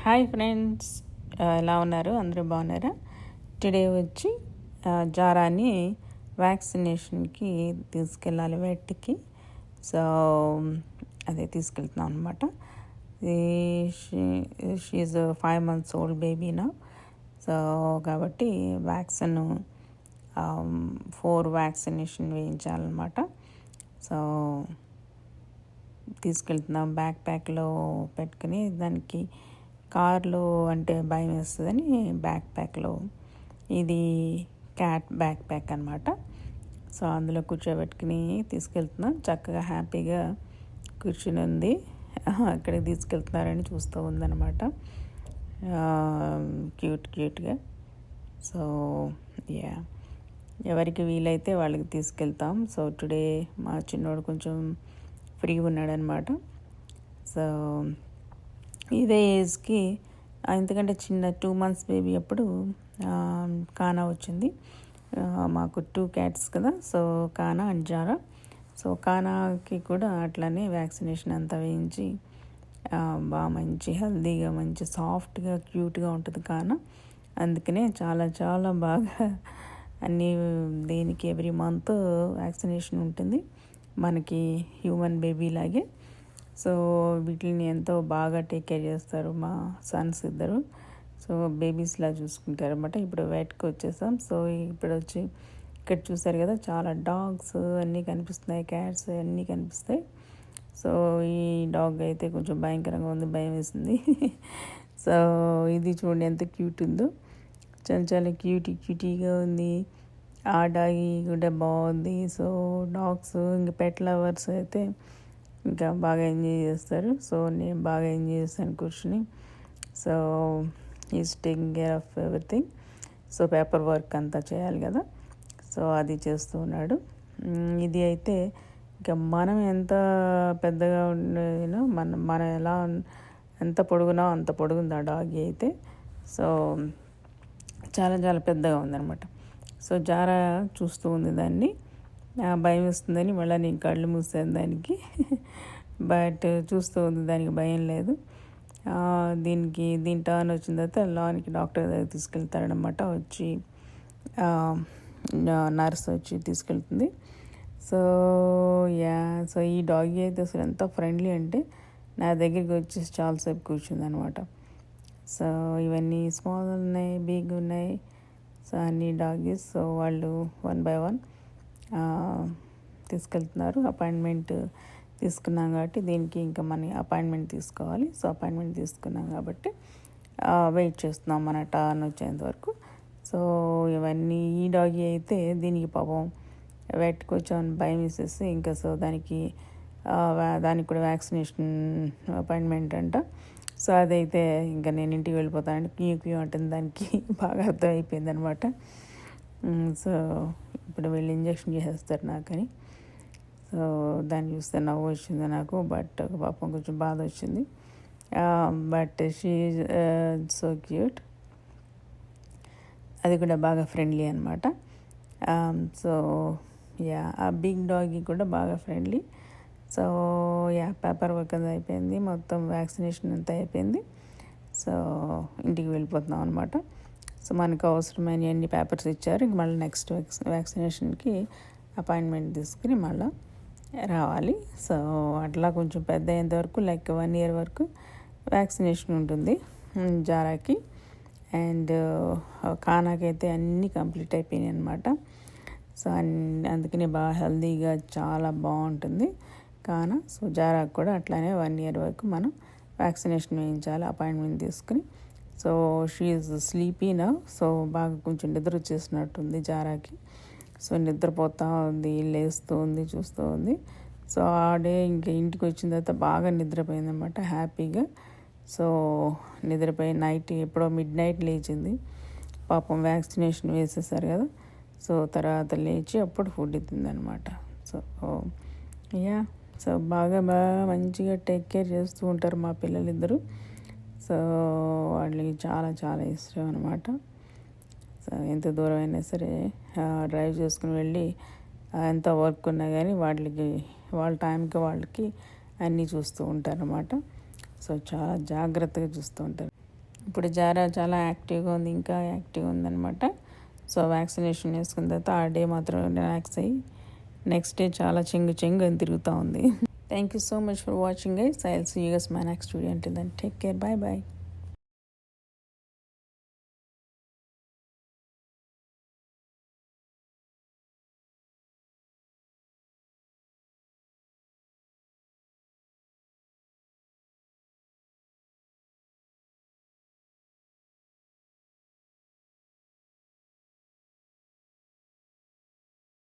Hi friends, ఎలా ఉన్నారు? అందరూ బాగున్నారా? టుడే వచ్చి జారాని వ్యాక్సినేషన్కి తీసుకెళ్ళాలి వెట్కి. సో అదే తీసుకెళ్తున్నాం అనమాట. షీఈ్ 5 months ఓల్డ్ బేబీనా. సో కాబట్టి వ్యాక్సిన్ 4 వ్యాక్సినేషన్ వేయించాలన్నమాట. సో తీసుకెళ్తున్నాం బ్యాక్ ప్యాక్లో పెట్టుకుని. దానికి కార్లో అంటే భయం వేస్తుందని బ్యాక్ ప్యాక్లో, ఇది క్యాట్ బ్యాక్ ప్యాక్ అనమాట. సో అందులో కూర్చోబెట్టుకుని తీసుకెళ్తున్నాం. చక్కగా హ్యాపీగా కూర్చుని ఉంది. అక్కడికి తీసుకెళ్తున్నారని చూస్తూ ఉందన్నమాట, క్యూట్గా. సో ఎవరికి వీలైతే వాళ్ళకి తీసుకెళ్తాం. సో టుడే మా చిన్నోడు కొంచెం ఫ్రీ ఉన్నాడనమాట. సో ఇదే ఏజ్కి, ఎందుకంటే చిన్న 2 months బేబీ అప్పుడు కానా వచ్చింది. మాకు 2 cats కదా, సో కానా అండ్ జారా. సో కానాకి కూడా అట్లానే వ్యాక్సినేషన్ అంతా వేయించి బాగా మంచి హెల్తీగా, మంచి సాఫ్ట్గా, క్యూట్గా ఉంటుంది కానా. అందుకనే చాలా చాలా బాగా అన్నీ దేనికి ఎవ్రీ మంత్ వ్యాక్సినేషన్ ఉంటుంది మనకి, హ్యూమన్ బేబీ లాగే. సో వీటిని ఎంతో బాగా టేక్ కేర్ చేస్తారు మా సన్స్ ఇద్దరు. సో బేబీస్లా చూసుకుంటారు అనమాట. ఇప్పుడు వెట్కి వచ్చేసాం. సో ఇప్పుడు వచ్చి ఇక్కడ చూసారు కదా, చాలా డాగ్స్ అన్నీ కనిపిస్తున్నాయి, క్యాట్స్ అన్నీ కనిపిస్తాయి. సో ఈ డాగ్ అయితే కొంచెం భయంకరంగా ఉంది, భయం వేసింది. సో ఇది చూడండి ఎంత క్యూట్ ఉందో, చాలా క్యూటీగా ఉంది. ఆ డాగ్ కూడా బాగుంది. సో డాగ్స్ ఇంకా పెట్ లవర్స్ అయితే ఇంకా బాగా ఎంజాయ్ చేస్తారు. సో నేను బాగా ఎంజాయ్ చేస్తాను కూర్చుని. So is taking care of everything. So paper work అంతా చేయాలి కదా, సో అది చేస్తూ ఉన్నాడు. ఇది అయితే ఇంకా మనం ఎంత పెద్దగా ఉండేనో, మన ఎలా ఎంత పొడుగునా అంత పొడుగుంది ఆ డాగి అయితే. సో చాలా చాలా పెద్దగా ఉందన్నమాట. సో జారా చూస్తూ ఉంది దాన్ని, భయం వస్తుందని మళ్ళీ నేను కళ్ళు మూసాను దానికి. బట్ చూస్తూ ఉంది, దానికి భయం లేదు. దీని టర్న్ వచ్చిన తర్వాత లోనికి డాక్టర్ దగ్గర తీసుకెళ్తారనమాట. వచ్చి నర్స్ వచ్చి తీసుకెళ్తుంది. సో సో ఈ డాగి అయితే అసలు ఎంత ఫ్రెండ్లీ అంటే నా దగ్గరికి వచ్చేసి చాలాసేపు కూర్చుంది అనమాట. సో ఇవన్నీ స్మాల్ ఉన్నాయి, బిగ్ ఉన్నాయి. సో అన్ని డాగీస్. సో వాళ్ళు 1 by 1 తీసుకెళ్తున్నారు. అపాయింట్మెంట్ తీసుకున్నాం కాబట్టి దీనికి ఇంకా మన అపాయింట్మెంట్ తీసుకోవాలి. సో అపాయింట్మెంట్ తీసుకున్నాం కాబట్టి వెయిట్ చేస్తున్నాం మన టర్న్ వచ్చేంత వరకు. సో ఇవన్నీ ఈ డాగీ అయితే దీనికి పాపం వెట్కి వచ్చామని భయం వేసేసి ఇంకా, సో దానికి కూడా వ్యాక్సినేషన్ అపాయింట్మెంట్ అంట. సో అదైతే ఇంకా నేను ఇంటికి వెళ్ళిపోతానంటే క్యూ అంటుంది. దానికి బాగా అర్థమైపోయింది అనమాట. సో ఇప్పుడు వెళ్ళి ఇంజక్షన్ చేసేస్తారు నాకని. సో దాన్ని చూస్తే నవ్వు వచ్చింది నాకు, బట్ పాపం కొంచెం బాధ వచ్చింది. But she so cute. అది కూడా బాగా ఫ్రెండ్లీ అనమాట. సో ఆ బిగ్ డాగి కూడా బాగా ఫ్రెండ్లీ. సో పేపర్ వర్క్ అంతా అయిపోయింది, మొత్తం వ్యాక్సినేషన్ అంతా అయిపోయింది. సో ఇంటికి వెళ్ళిపోతున్నాం అనమాట. సో మనకు అవసరమైన అన్ని పేపర్స్ ఇచ్చారు. ఇంక మళ్ళీ నెక్స్ట్ వ్యాక్సినేషన్కి అపాయింట్మెంట్ తీసుకుని మళ్ళీ రావాలి. సో అట్లా కొంచెం పెద్ద అయ్యేంత వరకు, లైక్ 1 year వరకు వ్యాక్సినేషన్ ఉంటుంది జారాకి. అండ్ కానాకైతే అన్నీ కంప్లీట్ అయిపోయినాయి అనమాట. సో అందుకని బాగా హెల్తీగా చాలా బాగుంటుంది కానా. సో జారాకు కూడా అట్లానే 1 year వరకు మనం వ్యాక్సినేషన్ వేయించాలి అపాయింట్మెంట్ తీసుకుని. So she sleepy now. So బాగా కొంచెం నిద్ర వచ్చేసినట్టుంది జారాకి. సో నిద్రపోతూ ఉంది, లేస్తూ ఉంది, చూస్తూ ఉంది. సో ఆ డే ఇంకా ఇంటికి వచ్చిన తర్వాత బాగా నిద్రపోయింది అనమాట హ్యాపీగా. సో నిద్రపోయి నైట్ ఎప్పుడో midnight లేచింది. పాపం వ్యాక్సినేషన్ వేసేసారు కదా. సో తర్వాత లేచి అప్పుడు ఫుడ్ తిందనమాట. సో బాగా మంచిగా టేక్ కేర్ చేస్తూ ఉంటారు మా పిల్లలిద్దరూ. సో వాళ్ళకి చాలా చాలా ఇష్టం అనమాట. సో ఎంత దూరం అయినా సరే డ్రైవ్ చేసుకుని వెళ్ళి ఎంత వర్క్ ఉన్నా కానీ వాళ్ళ టైంకి వాళ్ళకి అన్నీ చూస్తూ ఉంటారన్నమాట. సో చాలా జాగ్రత్తగా చూస్తూ ఉంటారు. ఇప్పుడు జారా చాలా యాక్టివ్గా ఉంది, ఇంకా యాక్టివ్గా ఉందన్నమాట. సో వ్యాక్సినేషన్ వేసుకున్న తర్వాత ఆ డే మాత్రం రిలాక్స్ అయ్యి నెక్స్ట్ డే చాలా చెంగు అని తిరుగుతూ ఉంది. Thank you so much for watching guys. I will see you guys my next video. Until then take care, bye bye.